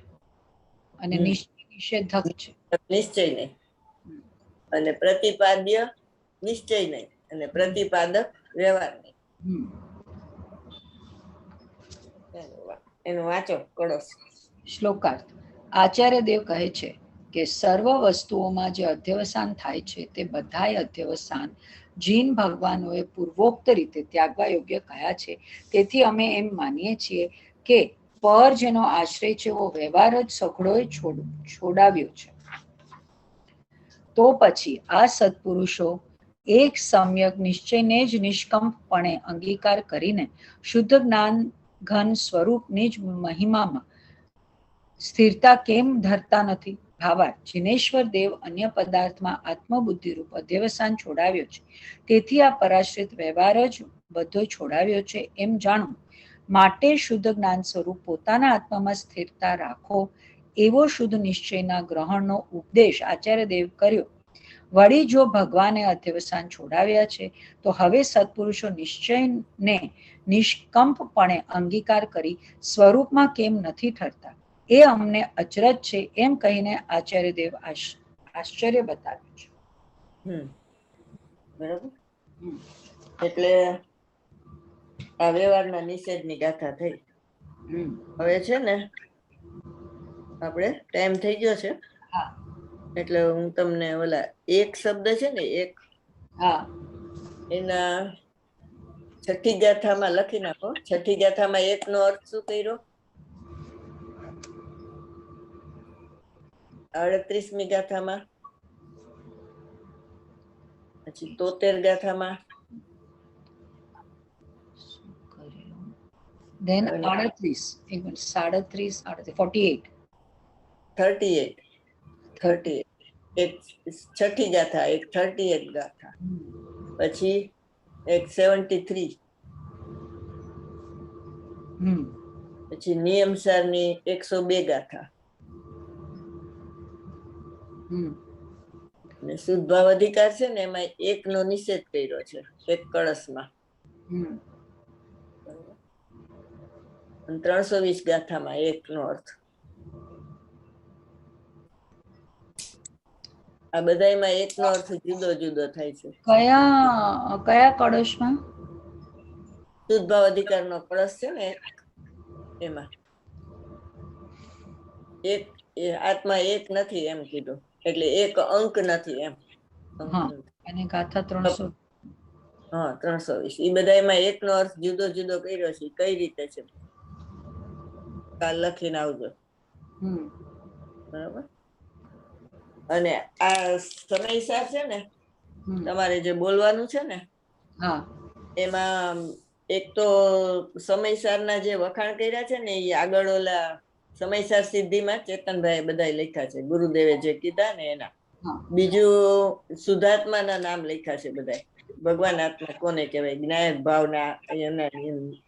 અને નિશ્ચય નિષેધક છે. નિશ્ચય નહીં અને પ્રતિપાદ્ય નિશ્ચય નહીં અને પ્રતિપાદક વ્યવહાર નહીં. એનું વાંચો કળશ. શ્લોકાર્થ. આચાર્ય દેવ કહે છે કે સર્વ વસ્તુઓમાં જે અધ્યવસાન થાય છે તે બધાય અધ્યવસાન જીન ભગવાનોએ પૂર્વોક્ત રીતે ત્યાગવા યોગ્ય કયા છે. તેથી અમે એમ માનીએ છીએ કે પર જેનો આશ્રય છે એવો વ્યવહાર જ સઘળોએ છોડાવ્યો છે. તો પછી આ સત્પુરુષો એક સમ્યક નિશ્ચયને જ નિષ્કંપપણે અંગીકાર કરીને શુદ્ધ જ્ઞાન ઘન સ્વરૂપની જ મહિમામાં સ્થિરતા કેમ ધરતા નથી? ભાવાર્થ. જિનેશ્વર દેવ અન્ય પદાર્થમાં આત્મબુદ્ધિ રૂપ અધ્યવસાન છોડાવ્યો છે, તેથી આ પરાશ્રિત વ્યવહાર જ બધો છોડાવ્યો છે એમ જાણો. માટે શુદ્ધ જ્ઞાન સ્વરૂપ પોતાના આત્મામાં સ્થિરતા રાખો એવો શુદ્ધ નિશ્ચયના ગ્રહણનો ઉપદેશ આચાર્ય દેવ કર્યો. વળી જો ભગવાને અધ્યવસાન છોડાવ્યા છે તો હવે સત્પુરુષો નિશ્ચયને નિષ્કંપપણે અંગીકાર કરી સ્વરૂપમાં કેમ નથી ઠરતા એ અમને અચરજ છે એમ કહીને આચાર્ય દેવ આશ્ચર્ય બતાવ્યું છે. બરાબર. એટલે આ વ્યવહારના નિષેધની ગાથા થઈ. હવે છે ને આપણે ટાઈમ થઈ ગયો છે, એટલે હું તમને ઓલા એક શબ્દ છે ને એક, એના છઠ્ઠી ગાથામાં લખી નાખો. છઠ્ઠી ગાથામાં એક નો અર્થ શું કર્યો? 38મી ગાથામાં, પછી 73 ગાથામાં, then 38 એક છઠ્ઠી ગાથા, એક 38 ગાથા, પછી એક 73, પછી નિયમસારની 102 ગાથા, અને શુદ્ધ ભાવ અધિકાર છે ને એમાં એક નો નિષેધ કર્યો છે એક કળશમાં. 320 ગાથામાં એક નો અર્થ. આ બધામાં એક નો અર્થ જુદો જુદો થાય છે. કયા કળશમાં? શુદ્ધ ભાવ અધિકાર નો કળશ છે ને એમાં એક આત્મા એક નથી એમ કીધું, એટલે એક અંક નથી એમ. અને ગાથા 300. હા, 320. એ બધામાં એક નો અર્થ જુદો જુદો કર્યો છે. કઈ રીતે છે કાલ લખીને આવજો. બરાબર. અને આ સમયસાર છે ને તમારે જે બોલવાનું છે ને, એમાં એક તો સમયસારના જે વખાણ કર્યા છે ને એ આગળ ઓલા સમયસાર સિદ્ધિમાં ચેતનભાઈ બધા લખ્યા છે, ગુરુદેવે જે કીધા ને એના. બીજું શુદ્ધાત્માના નામ લખ્યા છે બધા. ભગવાન આત્મા કોને કહેવાય? જ્ઞાયક ભાવના એના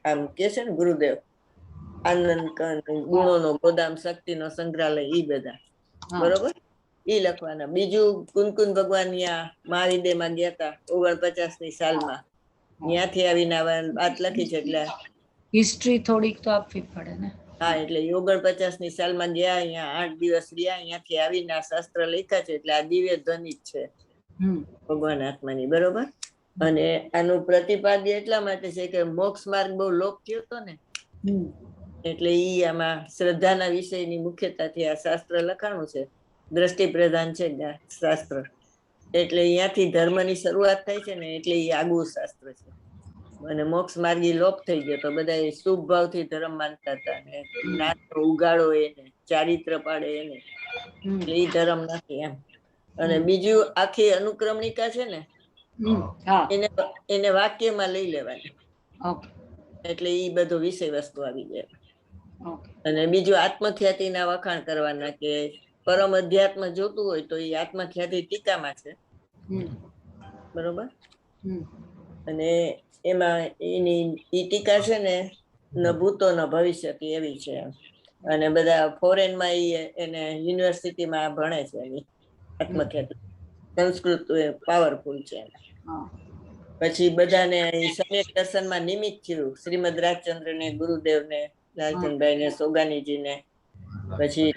આમ કે છે ને ગુરુદેવ, આનંદ ગુણોનો ગોદામ, શક્તિનો સંગ્રહાલય, ઈ બધા બરોબર ઈ લખવાના. બીજું કુનકુન ભગવાન ત્યાં મહાવિદ્યમાં ગયા હતા 49ની સાલમાં, ત્યાંથી આવીને વાત લખી છે. એટલે હિસ્ટ્રી થોડીક તો આપવી પડે ને. હા, એટલે 49ની સાલમાં ગયા, અહીંયા 8 દિવસ રહ્યા, અહીંયાથી આવીને આ શાસ્ત્ર લખ્યા છે. એટલે આ દિવ્ય ધ્વનિ જ છે ભગવાન આત્માની, બરોબર. અને આનું પ્રતિપાદ્ય એટલા માટે છે કે મોક્ષ માર્ગ બહુ લોપ થયો હતો ને, એટલે ઈ આમાં શ્રદ્ધાના વિષયની મુખ્યતાથી આ શાસ્ત્ર લખાણું છે. દ્રષ્ટિ પ્રધાન છે શાસ્ત્ર, એટલે અહીંયાથી ધર્મની શરૂઆત થાય છે ને, એટલે એ આગવું શાસ્ત્ર છે. અને મોક્ષ માર્ગી લોપ થઈ ગયો તો બધા શુભ ભાવથી ધર્મ માનતા હતા ને, જ્ઞાનનો ઉગાડો એને, ચારિત્ર પાડે એને, એટલે એ ધર્મ નથી એમ. અને બીજું આખી અનુક્રમણિકા છે ને, એને વાક્યમાં લઈ લેવાની, એટલે એ બધો વિષય વસ્તુ આવી જાય. અને બીજું આત્મખ્યાતિના વખાણ કરવાના, કે પરમ અધ્યાત્મ જોતું હોય તો એ આત્મખ્યાતિ ટીકામાં છે, બરોબર. અને એમાં એની ઈ ટીકા છે ને, ન ભૂતો ન ભવિષ્ય એવી છે. અને બધા ફોરેનમાં એને યુનિવર્સિટીમાં ભણે છે એની આત્મખ્યાતિ. સંસ્કૃત પાવરફુલ છે. પછી બધાને સમ્યક દર્શનમાં નિમિત્ત થયું, શ્રીમદ રાજચંદ્ર ને, ગુરુદેવ ને, લાલચંદભાઈ ને, સોગાનીજી ને, પછી